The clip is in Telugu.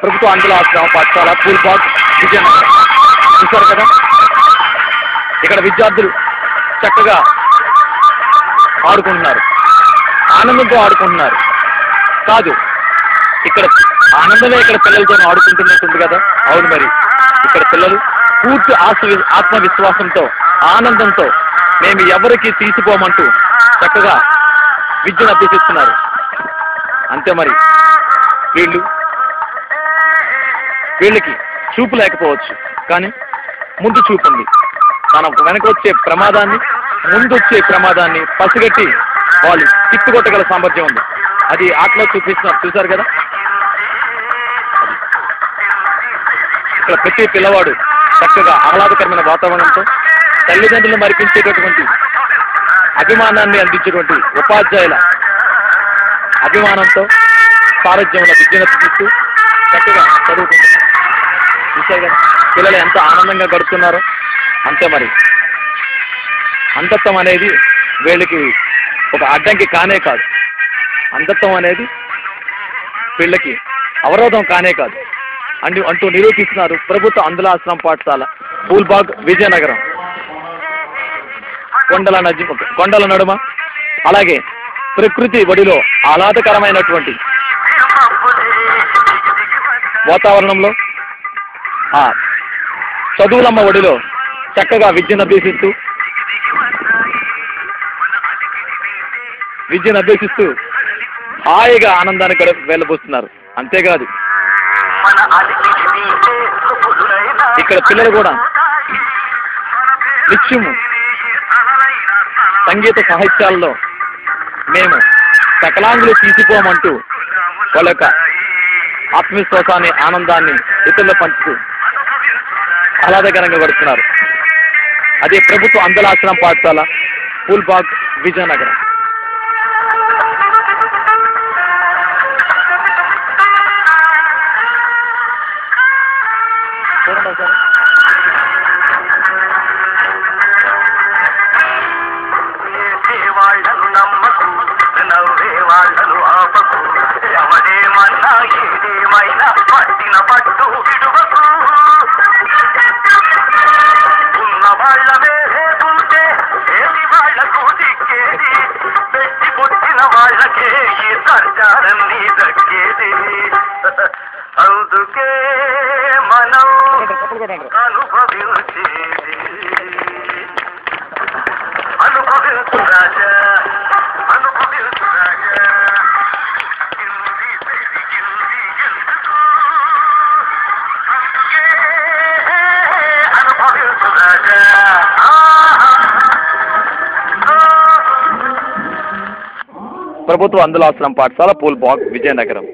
ప్రభుత్వ ఆంధ్ర ఆశ్రమ పాఠశాల పూల్బాగ్ విజయనగరం. చూశారు కదా, ఇక్కడ విద్యార్థులు చక్కగా ఆడుకుంటున్నారు, ఆనందంతో ఆడుకుంటున్నారు. కాదు, ఇక్కడ ఆనందమే ఇక్కడ పిల్లలతో ఆడుకుంటున్నట్టుంది కదా. అవును, మరి ఇక్కడ పిల్లలు పూర్తి ఆత్మవిశ్వాసంతో ఆనందంతో మేము ఎవరికి తీసిపోమంటూ చక్కగా విద్యను అభ్యసిస్తున్నారు. అంతే మరి, వీళ్ళకి చూపు లేకపోవచ్చు, కానీ ముందు చూపు ఉంది. మనం వెనక వచ్చే ప్రమాదాన్ని, ముందు వచ్చే ప్రమాదాన్ని పసిగట్టి వాళ్ళు తిప్పికొట్టగల సామర్థ్యం ఉంది. అది ఆటలో చూపిస్తున్నారు. చూశారు కదా, ఇక్కడ ప్రతి పిల్లవాడు చక్కగా ఆహ్లాదకరమైన వాతావరణంతో తల్లిదండ్రులు మరిపించేటటువంటి అభిమానాన్ని అందించేటువంటి ఉపాధ్యాయుల అభిమానంతో సారథ్యంలో విద్యను తీస్తూ చక్కగా చదువుకుంటున్నారు. చూశారు కదా, పిల్లలు ఎంత ఆనందంగా గడుపుతున్నారో. అంతే మరి, అంధత్వం అనేది వీళ్ళకి ఒక అడ్డంకి కానే కాదు. అంధత్వం అనేది వీళ్ళకి అవరోధం కానే కాదు అంటూ నిరూపిస్తున్నారు ప్రభుత్వ ఆంధ్ర ఆశ్రమ పాఠశాల పూల్బాగ్ విజయనగరం. కొండల నడుమ, అలాగే ప్రకృతి ఒడిలో ఆహ్లాదకరమైనటువంటి వాతావరణంలో ఆ చదువులమ్మ ఒడిలో చక్కగా విద్యను అభ్యసిస్తూ హాయిగా ఆనందాన్ని వెళ్ళబోతున్నారు. అంతేకాదు, ఇక్కడ పిల్లలు కూడా నిత్యము సంగీత సాహిత్యాల్లో మేము సకలాంగులు తీసిపోమంటూ వాళ్ళ యొక్క ఆత్మవిశ్వాసాన్ని, ఆనందాన్ని ఇతరులు పంచుతూ ఆహ్లాదకరంగా గడుపుతున్నారు. అదే ప్రభుత్వ ఆంధ్ర ఆశ్రమ పాఠశాల పూల్బాగ్ విజయనగరం. చూడండి సార్, అందుకే మనం అనుభవించు రాజా, అనుభవించు రాజా, అందుకే అనుభవించు రాజా. ప్రభుత్వ ఆంధ్ర ఆశ్రమ పాఠశాల పూల్బాగ్ విజయనగరం.